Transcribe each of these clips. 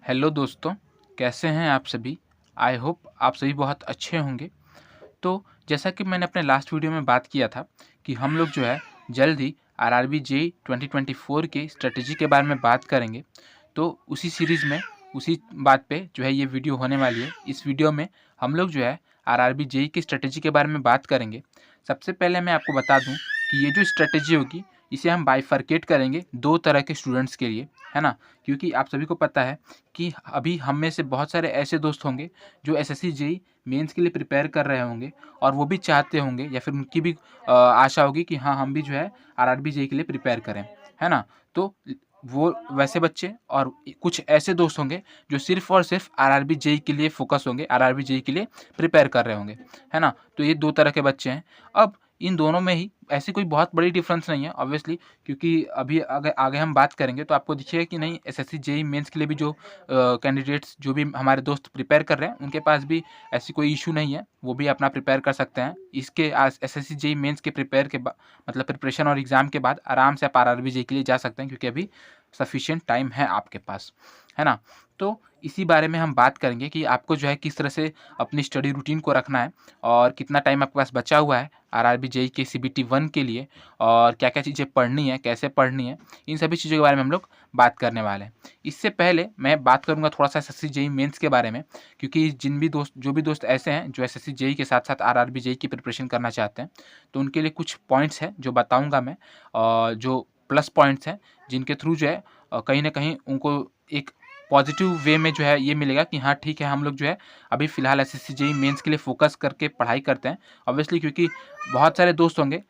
Hello दोस्तों, कैसे हैं आप सभी? आई होप आप सभी बहुत अच्छे होंगे। तो जैसा कि मैंने अपने लास्ट वीडियो में बात किया था कि हम लोग जो है जल्द ही आरआरबी जेईई 2024 के स्ट्रेटजी के बारे में बात करेंगे। तो उसी सीरीज़ में उसी बात पे जो है ये वीडियो होने वाली है। इस वीडियो में हम लोग जो है आरआरबी जेईई की स्ट्रेटजी के बारे में बात करेंगे। सबसे पहले मैं आपको बता दूं कि ये जो स्ट्रेटजी होगी इसे हम बाइफरकेट करेंगे दो तरह के स्टूडेंट्स के लिए, है ना? क्योंकि आप सभी को पता है कि अभी हम में से बहुत सारे ऐसे दोस्त होंगे जो एसएससी जेईई मेंस के लिए प्रिपेयर कर रहे होंगे और वो भी चाहते होंगे या फिर उनकी भी आशा होगी कि हाँ, हम भी जो है आरआरबी जेईई के लिए प्रिपेयर करें, है ना? तो वो वैसे बच्चे और कुछ ऐसे दोस्त होंगे जो सिर्फ़ और सिर्फ़ आरआरबी जेईई के लिए फ़ोकस होंगे, आरआरबी जेईई के लिए प्रिपेयर कर रहे होंगे, है ना? तो ये 2 तरह के बच्चे हैं। अब इन दोनों में ही ऐसी कोई बहुत बड़ी डिफ़रेंस नहीं है ऑब्वियसली, क्योंकि अभी आगे आगे हम बात करेंगे तो आपको दिखेगा कि नहीं, एसएससी जेईई मेंस के लिए भी जो कैंडिडेट्स जो भी हमारे दोस्त प्रिपेयर कर रहे हैं उनके पास भी ऐसी कोई इशू नहीं है, वो भी अपना प्रिपेयर कर सकते हैं। इसके एसएससी जेईई मेंस के प्रिपेयर के मतलब प्रिपरेशन और एग्ज़ाम के बाद आराम से आप आरआरबी जेईई के लिए जा सकते हैं, क्योंकि अभी सफिशिएंट टाइम है आपके पास, है ना? तो इसी बारे में हम बात करेंगे कि आपको जो है किस तरह से अपनी स्टडी रूटीन को रखना है और कितना टाइम आपके पास बचा हुआ है आरआरबी जेईई के सीबीटी 1 के लिए, और क्या-क्या चीज़ें पढ़नी है, कैसे पढ़नी है, इन सभी चीज़ों के बारे में हम लोग बात करने वाले हैं। इससे पहले मैं बात करूँगा थोड़ा-सा एसएससी जेईई मेंस के बारे में, क्योंकि जो भी दोस्त ऐसे हैं जो एसएससी जेईई के साथ-साथ आरआरबी जेईई की प्रिपरेशन करना चाहते हैं, तो उनके लिए कुछ पॉइंट्स हैं जो बताऊँगा मैं, जो प्लस पॉइंट्स हैं जिनके थ्रू जो है कहीं न कहीं उनको एक पॉजिटिव वे में जो है ये मिलेगा कि हाँ, ठीक है, हम लोग जो है अभी फ़िलहाल एसएससी जेईई मेंस के लिए फ़ोकस करके पढ़ाई करते हैं। ऑब्वियसली क्योंकि बहुत सारे दोस्त होंगे,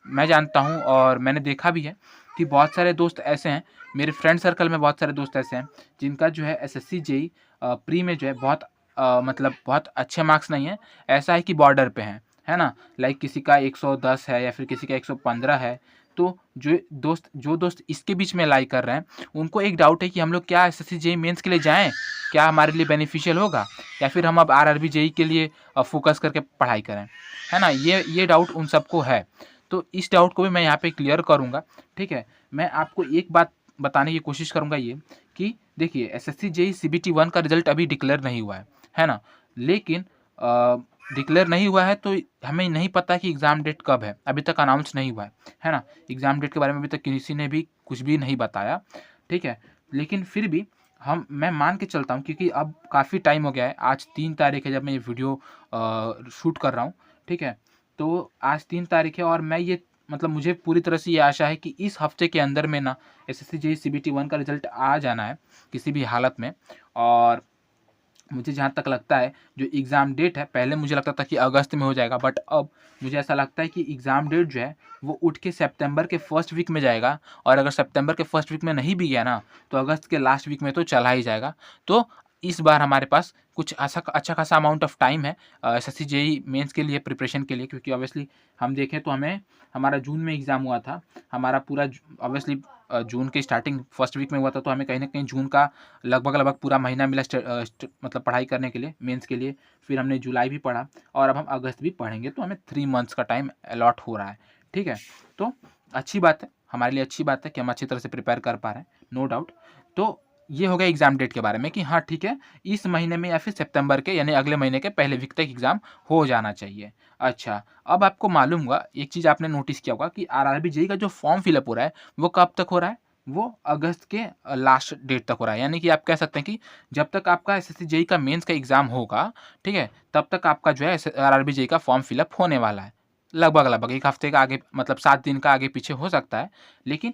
मैं जानता हूँ और मैंने देखा भी है कि बहुत सारे दोस्त ऐसे हैं, मेरे फ्रेंड सर्कल में बहुत सारे दोस्त ऐसे हैं जिनका जो है एसएससी जेईई प्री में जो है बहुत मतलब बहुत अच्छे मार्क्स नहीं है, ऐसा है कि बॉर्डर पे हैं, है ना? लाइक किसी का 110 है या फिर किसी का 115 है। तो जो दोस्त इसके बीच में लाई कर रहे हैं, उनको एक डाउट है कि हम लोग क्या एसएससी जेईई मेंस के लिए जाएँ? क्या हमारे लिए बेनिफिशियल होगा? या फिर हम अब आरआरबी जेईई के लिए फ़ोकस करके पढ़ाई करें? है ना? ये डाउट उन सबको है। तो इस डाउट को भी मैं यहाँ पे क्लियर करूँगा, ठीक है? मैं आपको एक बात बताने की कोशिश करूँगा ये कि देखिए, एसएससी जेईई सीबीटी 1 का रिज़ल्ट अभी डिक्लेयर नहीं हुआ है ना? लेकिन डिक्लेयर नहीं हुआ है तो हमें नहीं पता कि एग्ज़ाम डेट कब है, अभी तक अनाउंस नहीं हुआ है ना? एग्ज़ाम डेट के बारे में अभी तक किसी ने भी कुछ भी नहीं बताया, ठीक है? लेकिन फिर भी मैं मान के चलता हूँ, क्योंकि अब काफ़ी टाइम हो गया है, आज 3 तारीख है जब मैं ये वीडियो शूट कर रहा हूँ, ठीक है? तो आज 3 तारीख है और मैं ये मतलब मुझे पूरी तरह से ये आशा है कि इस हफ्ते के अंदर में ना एसएससी जेईई सीबीटी 1 का रिज़ल्ट आ जाना है, किसी भी हालत में। और मुझे जहाँ तक लगता है जो एग्ज़ाम डेट है, पहले मुझे लगता था कि अगस्त में हो जाएगा, बट अब मुझे ऐसा लगता है कि एग्ज़ाम डेट जो है वो उठ के सितंबर के फर्स्ट वीक में जाएगा, और अगर सितंबर के फर्स्ट वीक में नहीं भी गया ना, तो अगस्त के लास्ट वीक में तो चला ही जाएगा। तो इस बार हमारे पास कुछ अच्छा खासा अमाउंट ऑफ टाइम है एसएससी जेईई मेंस के लिए प्रिपरेशन के लिए, क्योंकि ऑब्वियसली हम देखें तो हमारा जून में एग्ज़ाम हुआ था। हमारा पूरा ऑब्वियसली जून के स्टार्टिंग फर्स्ट वीक में हुआ था, तो हमें कहीं न कहीं जून का लगभग पूरा महीना मिला मतलब पढ़ाई करने के लिए, मेंस के लिए। फिर हमने जुलाई भी पढ़ा और अब हम अगस्त भी पढ़ेंगे, तो हमें 3 मंथ्स का टाइम अलॉट हो रहा है, ठीक है? तो अच्छी बात है, हमारे लिए अच्छी बात है कि हम अच्छी तरह से प्रिपेयर कर पा रहे हैं, नो डाउट। तो ये हो गया एग्ज़ाम डेट के बारे में कि हाँ, ठीक है, इस महीने में या फिर सितंबर के यानी अगले महीने के पहले वीक तक एग्ज़ाम हो जाना चाहिए। अच्छा, अब आपको मालूम होगा, एक चीज़ आपने नोटिस किया होगा कि आरआरबी जेईई का जो फॉर्म फिल अप हो रहा है, वो कब तक हो रहा है? वो अगस्त के लास्ट डेट तक हो रहा है। यानी कि आप कह सकते हैं कि जब तक आपका एसएससी जेईई का मेंस का एग्ज़ाम होगा, ठीक है? तब तक आपका जो है आरआरबी जेईई का फॉर्म फिल अप होने वाला है। लगभग 1 हफ्ते का आगे मतलब 7 दिन का आगे-पीछे हो सकता है, लेकिन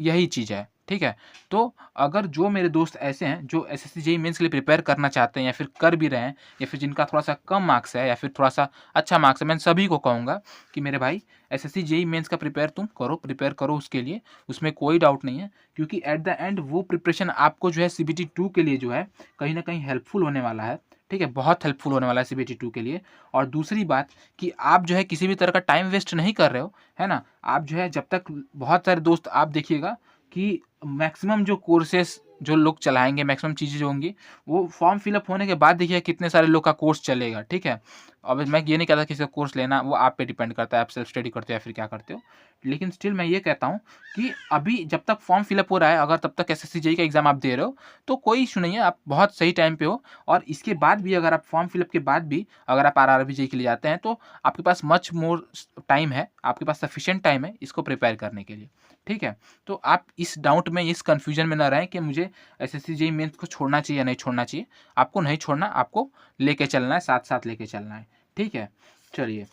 यही चीज़ है, ठीक है? तो अगर जो मेरे दोस्त ऐसे हैं जो एसएससी जेईई मेंस के लिए प्रिपेयर करना चाहते हैं या फिर कर भी रहे हैं, या फिर जिनका थोड़ा-सा कम मार्क्स है या फिर थोड़ा-सा अच्छा मार्क्स है, मैं सभी को कहूँगा कि मेरे भाई, एसएससी जेईई मेंस का प्रिपेयर करो उसके लिए, उसमें कोई डाउट नहीं है, क्योंकि एट द एंड वो प्रिपरेशन आपको जो है सीबीटी 2 के लिए जो है कहीं न कहीं हेल्पफुल होने वाला है, ठीक है? बहुत हेल्पफुल होने वाला है सीबीटी 2 के लिए। और दूसरी बात कि आप जो है किसी भी तरह का टाइम वेस्ट नहीं कर रहे हो, है ना? आप जो है जब तक बहुत सारे दोस्त आप देखिएगा कि मैक्सिमम जो कोर्सेज़ जो लोग चलाएँगे, मैक्सिमम चीज़ें जो होंगी, वो फॉर्म फिलअप होने के बाद देखिए कितने सारे लोग का कोर्स चलेगा, ठीक है? अब मैं ये नहीं कहता किसी का कोर्स लेना, वो आप पे डिपेंड करता है, आप सेल्फ स्टडी करते हो या फिर क्या करते हो। लेकिन स्टिल मैं ये कहता हूँ कि अभी जब तक फॉर्म फिलअप हो रहा है, अगर तब तक एसएससी जेईई का एग्ज़ाम आप दे रहे हो, तो कोई इश्यू नहीं है, आप बहुत सही टाइम पे हो। और इसके बाद भी अगर आप फॉर्म फिलअप के बाद भी अगर आप आरआरबी जेईई के लिए जाते हैं, तो आपके पास मच मोर टाइम है, आपके पास सफिशिएंट टाइम है इसको प्रिपेयर करने के लिए, ठीक है? तो आप इस डाउट में, इस कन्फ्यूजन में ना रहें कि मुझे एसएससी जेईई मेंस को छोड़ना चाहिए या नहीं छोड़ना चाहिए। आपको नहीं छोड़ना, आपको लेके चलना है, साथ-साथ लेके चलना है, ठीक है? चलिए,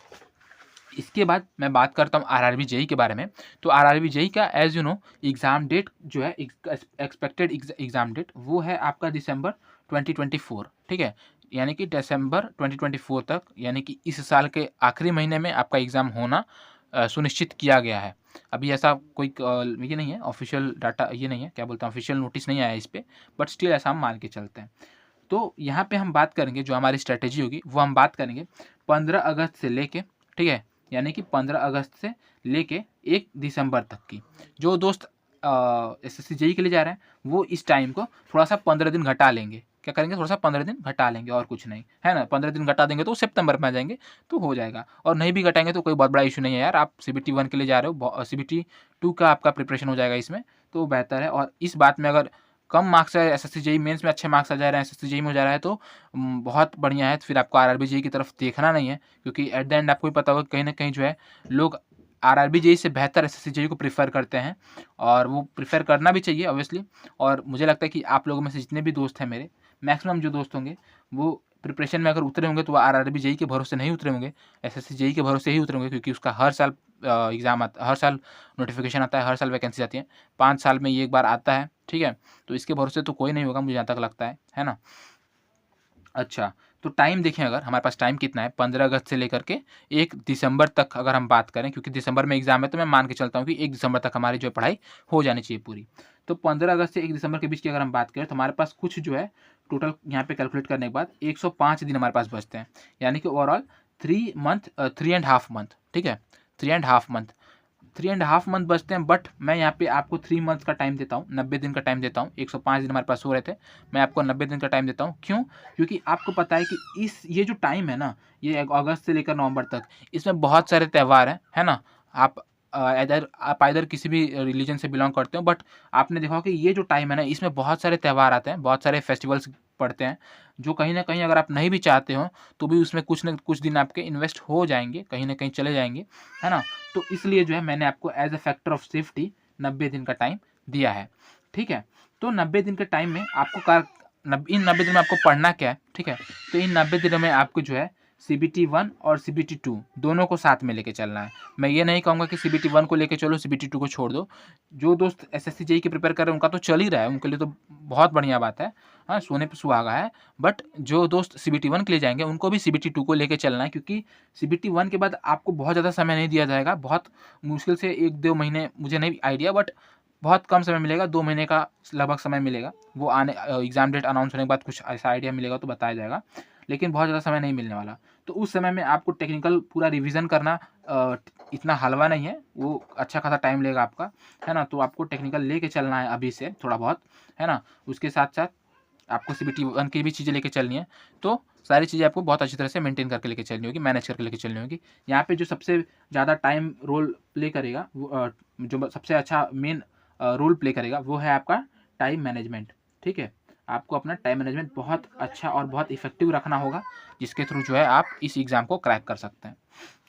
इसके बाद मैं बात करता हूँ आरआरबी जेईई के बारे में। तो आरआरबी जेईई का as you know exam date जो है, एक्सपेक्टेड एग्ज़ाम डेट वो है आपका दिसंबर 2024, ठीक है? यानी कि दिसंबर 2024 तक, यानी कि इस साल के आखिरी महीने में आपका एग्ज़ाम होना सुनिश्चित किया गया है। अभी ऐसा कोई ये नहीं है ऑफ़िशियल डाटा, ये नहीं है, क्या बोलते हैं, ऑफ़िशियल नोटिस नहीं आया है इस पे, बट स्टिल ऐसा हम मान के चलते हैं। तो यहाँ पे हम बात करेंगे, जो हमारी स्ट्रैटेजी होगी वो हम बात करेंगे 15 अगस्त से लेके, ठीक है? यानी कि 15 अगस्त से लेके 1 दिसंबर तक की। जो दोस्त एसएससी जेईई के लिए जा रहे हैं, वो इस टाइम को थोड़ा-सा 15 दिन घटा लेंगे। क्या करेंगे? थोड़ा-सा 15 दिन घटा लेंगे, और कुछ नहीं, है ना? 15 दिन घटा देंगे तो सितंबर में आ जाएँगे, तो हो जाएगा। और नहीं भी घटाएँगे तो कोई बहुत बड़ा इश्यू नहीं है यार, आप सीबीटी 1 के लिए जा रहे हो, सीबीटी 2 का आपका प्रिपरेशन हो जाएगा इसमें, तो बेहतर है। और इस बात में अगर कम मार्क्स है, एसएससी जेईई मेंस में अच्छे मार्क्स आ जा रहे हैं, एसएससी जेईई में हो जा रहा है, तो बहुत बढ़िया है। फिर आपको आरआरबी जेईई की तरफ देखना नहीं है, क्योंकि एट द एंड आपको भी पता होगा कहीं न कहीं जो है, लोग आरआरबी जेईई से बेहतर एसएससी जेईई को प्रेफ़र करते हैं, और वो प्रेफ़र करना भी चाहिए ऑब्वियसली। और मुझे लगता है कि आप लोगों में से जितने भी दोस्त हैं मेरे, मैक्सिमम जो दोस्त होंगे, वो प्रिपरेशन में अगर उतरे होंगे तो वो आरआरबी जेईई के भरोसे नहीं उतरे होंगे, एसएससी जेईई के भरोसे ही उतरे होंगे, क्योंकि उसका हर साल एग्ज़ाम आता, हर साल नोटिफ़िकेशन आता है, हर साल वैकेंसी आती है। 5 साल में ये एक बार आता है, ठीक है? तो इसके भरोसे तो कोई नहीं होगा, मुझे जहाँ तक लगता है ना? अच्छा, तो टाइम देखें, अगर हमारे पास टाइम कितना है, 15 अगस्त से लेकर के 1 दिसंबर तक अगर हम बात करें, क्योंकि दिसंबर में एग्ज़ाम है, तो मैं मान के चलता हूँ कि 1 दिसंबर तक हमारी जो है पढ़ाई हो जानी चाहिए पूरी। तो 15 अगस्त से 1 दिसंबर के बीच की अगर हम बात करें, तो हमारे पास कुछ जो है टोटल यहाँ पे कैलकुलेट करने के बाद 105 दिन हमारे पास बचते हैं। यानी कि overall 3 month 3 and half month, ठीक है? 3 and half month, 3 and half month बचते हैं, बट मैं यहाँ पे आपको 3 मंथ का टाइम देता हूँ, 90 दिन का टाइम देता हूँ। 105 दिन हमारे पास हो रहे थे, मैं आपको 90 दिन का टाइम देता हूँ। क्यों? क्योंकि आपको पता है कि ये जो टाइम है ना, ये अगस्त से लेकर नवंबर तक, इसमें बहुत सारे त्योहार हैं, है ना? आप आइदर किसी भी रिलीजन से बिलॉन्ग करते हो, बट आपने देखा होगा कि ये जो टाइम है ना, इसमें बहुत सारे त्योहार आते हैं, बहुत सारे फेस्टिवल्स पड़ते हैं, जो कहीं न कहीं अगर आप नहीं भी चाहते हो, तो भी उसमें कुछ न कुछ दिन आपके इन्वेस्ट हो जाएँगे, कहीं न कहीं चले जाएँगे, है ना? तो इसलिए जो है मैंने आपको as a factor of safety 90 दिन का टाइम दिया है, ठीक है? तो 90 दिन के टाइम में आपको इन 90 दिन में आपको पढ़ना क्या है, ठीक है? तो इन 90 दिनों में आपको जो है सीबीटी 1 और सीबीटी 2 दोनों को साथ में लेके चलना है। मैं ये नहीं कहूँगा कि सीबीटी 1 को लेके चलो, सीबीटी 2 को छोड़ दो। जो दोस्त एसएससी जेईई की प्रिपेयर कर रहे हैं, उनका तो चल ही रहा है, उनके लिए तो बहुत बढ़िया बात है। हाँ, सोने पे सुहागा है। बट जो दोस्त सीबीटी 1 के लिए जाएँगे, उनको भी सीबीटी 2 को लेके चलना है, क्योंकि सीबीटी 1 के बाद आपको बहुत ज़्यादा समय नहीं दिया जाएगा। बहुत मुश्किल से 1-2 महीने, मुझे नहीं आइडिया, बट बहुत कम समय मिलेगा, 2 महीने का लगभग समय मिलेगा। वो एग्ज़ाम डेट अनाउंस होने के बाद कुछ ऐसा आइडिया मिलेगा तो बताया जाएगा, लेकिन बहुत ज़्यादा समय नहीं मिलने वाला। तो उस समय में आपको टेक्निकल पूरा रिवीजन करना इतना हलवा नहीं है, वो अच्छा खासा टाइम लेगा आपका, है ना? तो आपको टेक्निकल लेके चलना है अभी से थोड़ा बहुत, है ना? उसके साथ-साथ आपको सीबीटी 1 की भी चीज़ें लेके चलनी है, तो सारी चीज़ें आपको बहुत अच्छी तरह से मेंटेन करके लेके चलनी होगी, मैनेज करके लेके चलनी होगी। यहाँ पे जो सबसे ज़्यादा टाइम रोल प्ले करेगा, वो जो सबसे अच्छा मेन रोल प्ले करेगा, वो है आपका टाइम मैनेजमेंट, ठीक है? आपको अपना टाइम मैनेजमेंट बहुत अच्छा और बहुत इफ़ेक्टिव रखना होगा, जिसके थ्रू जो है आप इस एग्ज़ाम को क्रैक कर सकते हैं।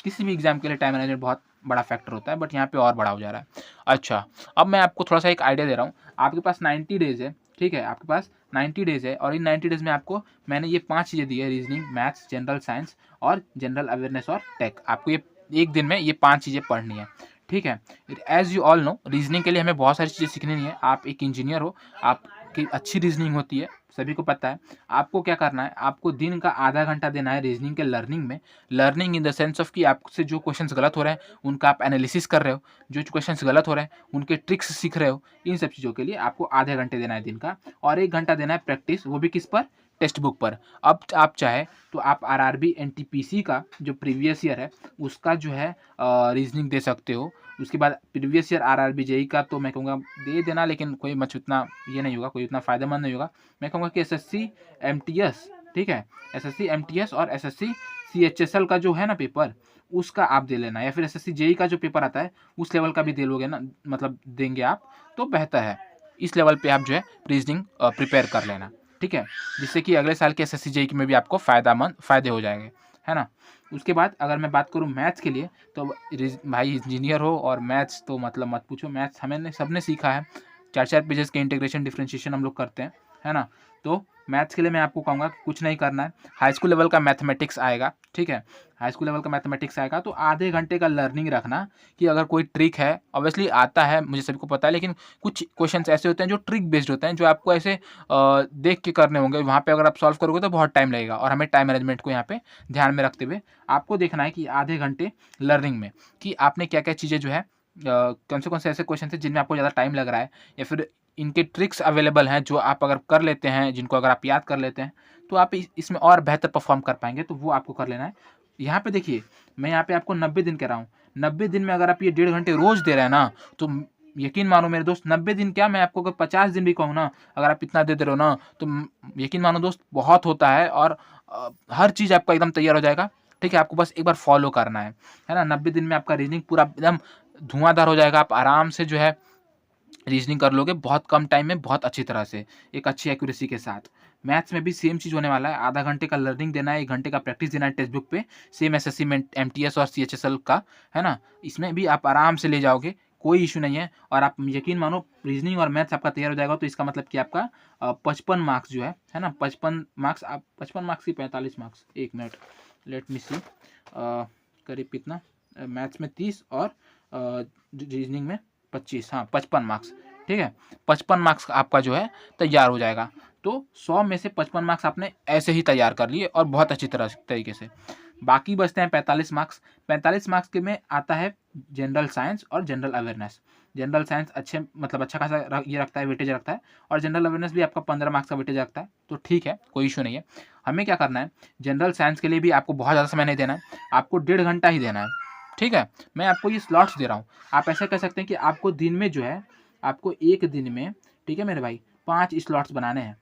किसी भी एग्ज़ाम के लिए टाइम मैनेजमेंट बहुत बड़ा फैक्टर होता है, बट यहाँ पे और बड़ा हो जा रहा है। अच्छा, अब मैं आपको थोड़ा-सा एक आइडिया दे रहा हूँ। आपके पास 90 डेज़ है, ठीक है? आपके पास 90 डेज़ है, और इन 90 डेज़ में आपको मैंने ये 5 चीज़ें दी है: रीज़निंग, मैथ्स, जनरल साइंस और जनरल अवेयरनेस और टेक। आपको ये 1 दिन में ये 5 चीज़ें पढ़नी है, ठीक है? As you all know, reasoning के लिए हमें बहुत सारी चीज़ें सीखनी नहीं है। आप एक इंजीनियर हो, आपकी अच्छी रीज़निंग होती है, सभी को पता है। आपको क्या करना है, आपको दिन का आधा घंटा देना है रीज़निंग के लर्निंग में। Learning in the sense of कि आपसे जो क्वेश्चंस गलत हो रहे हैं, उनका आप एनालिसिस कर रहे हो। जो क्वेश्चंस गलत हो रहे हैं, उनके ट्रिक्स सीख रहे हो। इन सब चीज़ों के लिए आपको आधे घंटे देना है दिन का, और 1 घंटा देना है प्रैक्टिस, वो भी किस पर? टेक्स्ट बुक पर। अब आप चाहे तो आप आरआरबी एनटीपीसी का जो प्रीवियस ईयर है उसका जो है रीजनिंग दे सकते हो। उसके बाद प्रीवियस ईयर आरआरबी जेई का तो मैं कहूँगा दे देना, लेकिन कोई मच उतना ये नहीं होगा, कोई उतना फ़ायदेमंद नहीं होगा। मैं कहूँगा कि एसएससी एमटीएस, ठीक है, एसएससी एमटीएस और एसएससी सीएचएसएल का जो है ना पेपर, उसका आप दे लेना, या फिर एसएससी जेई का जो पेपर आता है उस लेवल का भी दे लोगे ना, मतलब देंगे आप तो बेहतर है। इस लेवल पे आप जो है रीजनिंग प्रिपेयर कर लेना, ठीक है, जिससे कि अगले साल के एसएससी जेई में भी आपको फ़ायदे हो जाएंगे, है ना। उसके बाद अगर मैं बात करूँ मैथ्स के लिए, तो भाई इंजीनियर हो और मैथ्स तो मतलब मत पूछो। मैथ्स हमें सबने सीखा है, 4 पेजेस के इंटीग्रेशन डिफरेंशिएशन हम लोग करते हैं, है ना। तो मैथ्स के लिए मैं आपको कहूँगा कुछ नहीं करना है, हाई स्कूल लेवल का मैथमेटिक्स आएगा, ठीक है, हाई स्कूल लेवल का मैथमेटिक्स आएगा तो आधे घंटे का लर्निंग रखना कि अगर कोई ट्रिक है, ऑब्वियसली आता है, मुझे सभी को पता है, लेकिन कुछ क्वेश्चंस ऐसे होते हैं जो ट्रिक बेस्ड होते हैं, जो आपको ऐसे देख के करने होंगे। वहाँ पे अगर आप सॉल्व करोगे तो बहुत टाइम लगेगा, और हमें टाइम मैनेजमेंट को यहाँ पे ध्यान में रखते हुए आपको देखना है कि आधे घंटे लर्निंग में कि आपने क्या क्या चीज़ें जो है कौन से ऐसे क्वेश्चन हैं जिनमें आपको ज़्यादा टाइम लग रहा है, या फिर इनके ट्रिक्स अवेलेबल हैं जो आप अगर कर लेते हैं, जिनको अगर आप याद कर लेते हैं तो आप इसमें और बेहतर परफॉर्म कर पाएंगे, तो वो आपको कर लेना है। यहाँ पे देखिए, मैं यहाँ पे आपको 90 दिन कह रहा हूँ। 90 दिन में अगर आप ये 1.5 घंटे रोज दे रहे हैं ना, तो यकीन मानो मेरे दोस्त, 90 दिन क्या, मैं आपको अगर 50 दिन भी कहूँ ना, अगर आप इतना दे रहे हो ना, तो यकीन मानो दोस्त बहुत होता है, और हर चीज़ आपका एकदम तैयार हो जाएगा, ठीक है। आपको बस एक बार फॉलो करना है ना। 90 दिन में आपका रीजनिंग पूरा एकदम धुआंधार हो जाएगा। आप आराम से जो है रीजनिंग कर लोगे बहुत कम टाइम में, बहुत अच्छी तरह से, एक अच्छी एक्यूरेसी के साथ। मैथ्स में भी सेम चीज़ होने वाला है, आधा घंटे का लर्निंग देना है, 1 घंटे का प्रैक्टिस देना है टेक्स्ट बुक पे, सेम एसएससी में एमटीएस और सीएचएसएल का, है ना। इसमें भी आप आराम से ले जाओगे, कोई इशू नहीं है, और आप यकीन मानो रीजनिंग और मैथ्स आपका तैयार हो जाएगा, तो इसका मतलब कि आपका 55 मार्क्स जो है ना, 55 मार्क्स, आप 55 मार्क्स की 45 मार्क्स, 1 मिनट लेट मी सी, करीब कितना, मैथ्स में 30 और रीजनिंग में 25, हाँ 55 मार्क्स, ठीक है। 55 मार्क्स आपका जो है तैयार हो जाएगा। तो 100 में से 55 मार्क्स आपने ऐसे ही तैयार कर लिए, और बहुत अच्छी तरीके से। बाकी बचते हैं 45 मार्क्स। 45 मार्क्स के में आता है जनरल साइंस और जनरल अवेयरनेस। जनरल साइंस अच्छा खासा ये रखता है, वेटेज रखता है, और जनरल अवेयरनेस भी आपका 15 मार्क्स का वेटेज रखता है, तो ठीक है, कोई इशू नहीं है। हमें क्या करना है, जनरल साइंस के लिए भी आपको बहुत ज़्यादा समय नहीं देना है, आपको 1.5 घंटा ही देना है, ठीक है। मैं आपको ये स्लॉट्स दे रहा हूँ। आप ऐसा कर सकते हैं कि आपको दिन में जो है, आपको एक दिन में, ठीक है मेरे भाई, 5 स्लॉट्स बनाने हैं,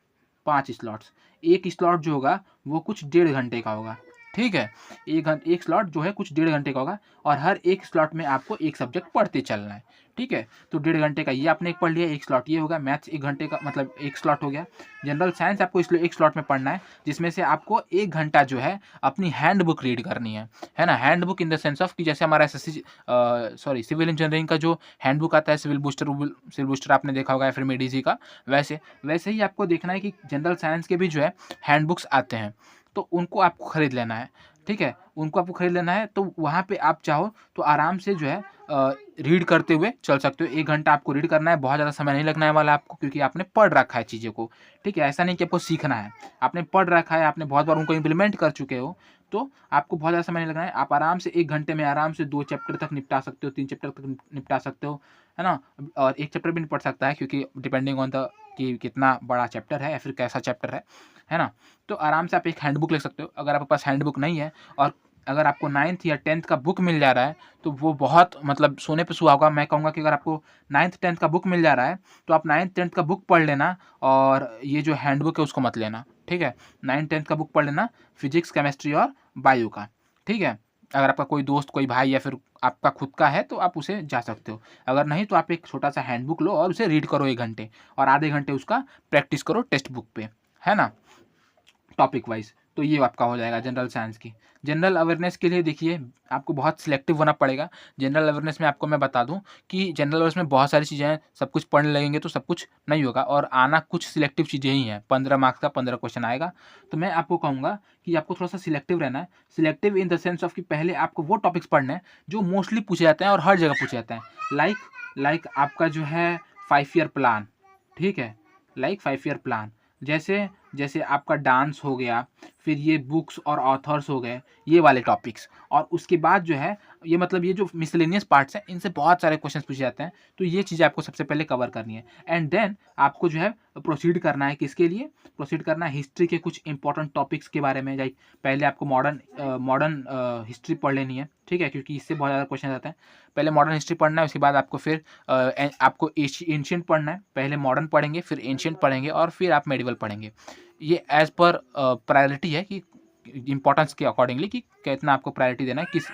5 स्लॉट्स। एक स्लॉट जो होगा वो कुछ 1.5 घंटे का होगा, ठीक है। एक स्लॉट जो है कुछ 1.5 घंटे का होगा, और हर एक स्लॉट में आपको एक सब्जेक्ट पढ़ते चलना है, ठीक है। तो 1.5 घंटे का ये आपने एक पढ़ लिया, एक स्लॉट ये होगा। मैथ्स 1 घंटे का, मतलब एक स्लॉट हो गया। जनरल साइंस आपको इसलिए एक स्लॉट में पढ़ना है, जिसमें से आपको 1 घंटा जो है अपनी हैंड बुक रीड करनी है ना। Hand book in the sense of कि जैसे हमारा सिविल इंजीनियरिंग का जो हैंड बुक आता है, सिविल बूस्टर आपने देखा होगा, या फिर मेडीजी का, वैसे ही आपको देखना है कि जनरल साइंस के भी जो है हैंड बुक्स आते हैं, तो उनको आपको खरीद लेना है, ठीक है। उनको आपको खरीद लेना है, तो वहाँ पे आप चाहो तो आराम से जो है रीड करते हुए चल सकते हो। 1 घंटा आपको रीड करना है, बहुत ज़्यादा समय नहीं लगना है वाला आपको, क्योंकि आपने पढ़ रखा है चीज़ों को, ठीक है। ऐसा नहीं कि आपको सीखना है, आपने पढ़ रखा है, आपने बहुत बार उनको इम्प्लीमेंट कर चुके हो, तो आपको बहुत ज़्यादा समय नहीं लगना है। आप आराम से 1 घंटे में आराम से 2 चैप्टर तक निपटा सकते हो, 3 चैप्टर तक निपटा सकते हो, है ना। और 1 चैप्टर भी नहीं पढ़ सकता है, क्योंकि डिपेंडिंग ऑन द कि कितना बड़ा चैप्टर है या फिर कैसा चैप्टर है ना। तो आराम से आप एक हैंड बुक ले सकते हो। अगर आपके पास हैंड बुक नहीं है, और अगर आपको 9th या 10th का बुक मिल जा रहा है, तो वो बहुत मतलब सोने पे सुहागा। मैं कहूँगा कि अगर आपको 9th 10th का बुक मिल जा रहा है, तो आप 9th 10th का बुक पढ़ लेना, और ये जो हैंड बुक है उसको मत लेना, ठीक है। 9th 10th का बुक पढ़ लेना, फिजिक्स, केमिस्ट्री और बायो का, ठीक है। अगर आपका कोई दोस्त, कोई भाई, या फिर आपका खुद का है, तो आप उसे जा सकते हो। अगर नहीं तो आप एक छोटा सा हैंड बुक लो और उसे रीड करो 1 घंटे, और आधे घंटे उसका प्रैक्टिस करो टेक्स्ट बुक पे, है ना, टॉपिक वाइज। तो ये आपका हो जाएगा जनरल साइंस की। जनरल अवेयरनेस के लिए देखिए, आपको बहुत सिलेक्टिव होना पड़ेगा। जनरल अवेयरनेस में आपको मैं बता दूं कि जनरल अवेयरनेस में बहुत सारी चीज़ें हैं, सब कुछ पढ़ने लगेंगे तो सब कुछ नहीं होगा, और आना कुछ सिलेक्टिव चीज़ें ही हैं। 15 मार्क्स का 15 क्वेश्चन आएगा, तो मैं आपको कहूँगा कि आपको थोड़ा सा सिलेक्टिव रहना है। Selective in the sense of कि पहले आपको वो टॉपिक्स पढ़ने हैं जो मोस्टली पूछे जाते हैं और हर जगह पूछे जाते हैं। लाइक आपका जो है 5 ईयर प्लान, ठीक है, लाइक 5 ईयर प्लान, जैसे जैसे आपका डांस हो गया, फिर ये बुक्स और ऑथर्स हो गए, ये वाले टॉपिक्स। और उसके बाद जो है ये मतलब ये जो मिसलेनियस पार्ट्स हैं, इनसे बहुत सारे क्वेश्चंस पूछे जाते हैं, तो ये चीज़ें आपको सबसे पहले कवर करनी है। एंड देन आपको जो है प्रोसीड करना है, किसके लिए प्रोसीड करना है, हिस्ट्री के कुछ इंपॉर्टेंट टॉपिक्स के बारे में। लाइक पहले आपको मॉडर्न हिस्ट्री पढ़ लेनी है, ठीक है, क्योंकि इससे बहुत ज़्यादा क्वेश्चन आते हैं। पहले मॉडर्न हिस्ट्री पढ़ना है, उसके बाद आपको फिर आपको एंशिएंट पढ़ना है। पहले मॉडर्न पढ़ेंगे, फिर एंशिएंट पढ़ेंगे, और फिर आप मेडिवल पढ़ेंगे। ये एज पर प्रायोरिटी है कि इंपॉर्टेंस के अकॉर्डिंगली कि कितना आपको प्रायोरिटी देना है किस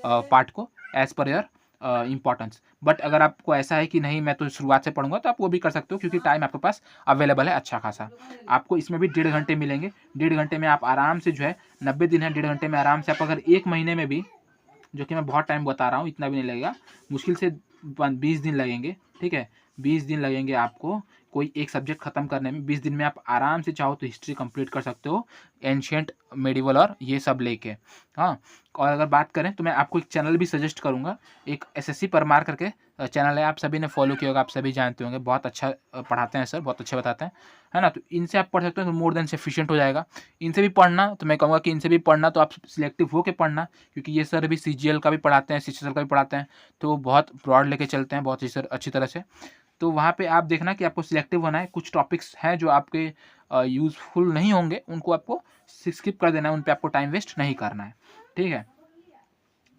पार्ट को, as per your importance. But अगर आपको ऐसा है कि नहीं मैं तो शुरुआत से पढ़ूंगा, तो आप वो भी कर सकते हो, क्योंकि टाइम आपके पास अवेलेबल है अच्छा खासा। आपको इसमें भी 1.5 घंटे मिलेंगे। 1.5 घंटे में आप आराम से जो है 90 दिन है, 1.5 घंटे में आराम से आप अगर 1 महीने में भी, जो कि मैं बहुत टाइम बता रहा हूँ, इतना भी नहीं लगेगा, मुश्किल से 20 दिन लगेंगे, ठीक है, 20 दिन लगेंगे आपको कोई एक सब्जेक्ट खत्म करने में। 20 दिन में आप आराम से चाहो तो हिस्ट्री कंप्लीट कर सकते हो, एंशिएंट, मेडिवल और ये सब लेके। हाँ, और अगर बात करें तो मैं आपको एक चैनल भी सजेस्ट करूँगा, एक SSC परमार करके चैनल है, आप सभी ने फॉलो किया होगा, आप सभी जानते होंगे, बहुत अच्छा पढ़ाते हैं सर, बहुत अच्छे बताते हैं, है ना। तो इनसे आप पढ़ सकते हो, तो मोर देन सफिशिएंट हो जाएगा। इनसे भी पढ़ना तो मैं कहूँगा कि इनसे भी पढ़ना तो आप सिलेक्टिव होकर पढ़ना, क्योंकि ये सर भी CGL का भी पढ़ाते हैं, CCL का भी पढ़ाते हैं, तो वो बहुत ब्रॉड लेके चलते हैं, बहुत अच्छी तरह से। तो वहाँ पे आप देखना कि आपको सिलेक्टिव होना है। कुछ टॉपिक्स हैं जो आपके यूज़फुल नहीं होंगे, उनको आपको स्किप कर देना है, उन पे आपको टाइम वेस्ट नहीं करना है, ठीक है।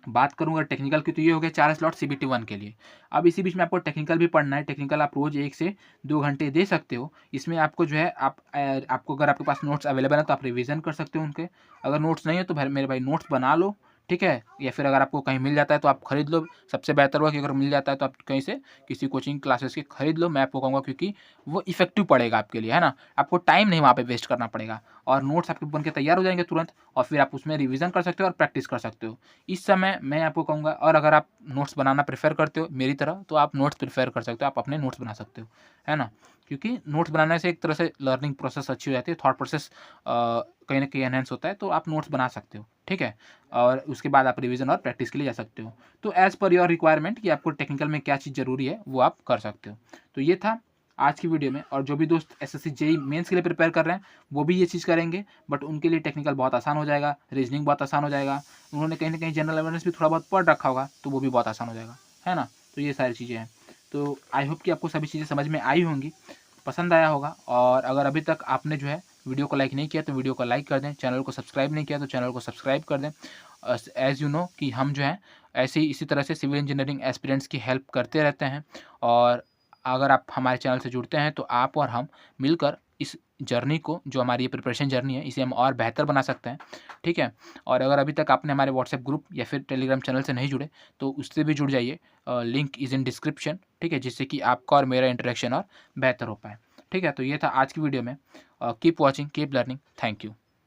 बात करूँ अगर टेक्निकल की, तो ये हो गया 4 स्लॉट CBT 1 के लिए। अब इसी बीच में आपको टेक्निकल भी पढ़ना है। टेक्निकल आप रोज़ 1 से 2 घंटे दे सकते हो। इसमें आपको जो है आपको अगर आपके पास नोट्स अवेलेबल है तो आप रिवीजन कर सकते हो उनके। अगर नोट्स नहीं है तो मेरे भाई नोट्स बना लो, ठीक है, या फिर अगर आपको कहीं मिल जाता है तो आप खरीद लो। सबसे बेहतर होगा कि अगर मिल जाता है तो आप कहीं से किसी कोचिंग क्लासेस के खरीद लो, मैं आपको कहूँगा, क्योंकि वो इफेक्टिव पड़ेगा आपके लिए, है ना। आपको टाइम नहीं वहाँ पे वेस्ट करना पड़ेगा, और नोट्स आपके बन के तैयार हो जाएंगे तुरंत, और फिर आप उसमें रिवीजन कर सकते हो और प्रैक्टिस कर सकते हो। इस समय मैं आपको कहूँगा, और अगर आप नोट्स बनाना प्रेफर करते हो मेरी तरह, तो आप नोट्स प्रेफर कर सकते हो, आप अपने नोट्स बना सकते हो, है ना। क्योंकि नोट्स बनाने से एक तरह से लर्निंग प्रोसेस अच्छी हो जाती है, थॉट प्रोसेस कहीं ना कहीं एनहेंस होता है, तो आप नोट्स बना सकते हो, ठीक है। और उसके बाद आप रिवीजन और प्रैक्टिस के लिए जा सकते हो। तो एज़ पर योर रिक्वायरमेंट कि आपको टेक्निकल में क्या चीज़ ज़रूरी है, वो आप कर सकते हो। तो ये था आज की वीडियो में। और जो भी दोस्त SSC JEE मेंस के लिए प्रिपेयर कर रहे हैं, वो भी ये चीज़ करेंगे, बट उनके लिए टेक्निकल बहुत आसान हो जाएगा, रीजनिंग बहुत आसान हो जाएगा। उन्होंने कहीं ना कहीं जनरल अवेयरनेस भी थोड़ा बहुत पढ़ रखा होगा, तो वो भी बहुत आसान हो जाएगा, है ना। तो ये सारी चीज़ें हैं। तो आई होप कि आपको सभी चीज़ें समझ में आई होंगी, पसंद आया होगा। और अगर अभी तक आपने जो है वीडियो को लाइक नहीं किया तो वीडियो को लाइक कर दें, चैनल को सब्सक्राइब नहीं किया तो चैनल को सब्सक्राइब कर दें। एज़ यू नो कि हम जो है ऐसे ही इसी तरह से सिविल इंजीनियरिंग एस्पिरेंट्स की हेल्प करते रहते हैं। और अगर आप हमारे चैनल से जुड़ते हैं तो आप और हम मिलकर इस जर्नी को, जो हमारी ये प्रिपरेशन जर्नी है, इसे हम और बेहतर बना सकते हैं, ठीक है। और अगर अभी तक आपने हमारे व्हाट्सएप ग्रुप या फिर टेलीग्राम चैनल से नहीं जुड़े तो उससे भी जुड़ जाइए, लिंक इज़ इन डिस्क्रिप्शन, ठीक है, जिससे कि आपका और मेरा इंटरेक्शन और बेहतर हो पाए, ठीक है। तो ये था आज की वीडियो में। Keep watching, keep learning, thank you.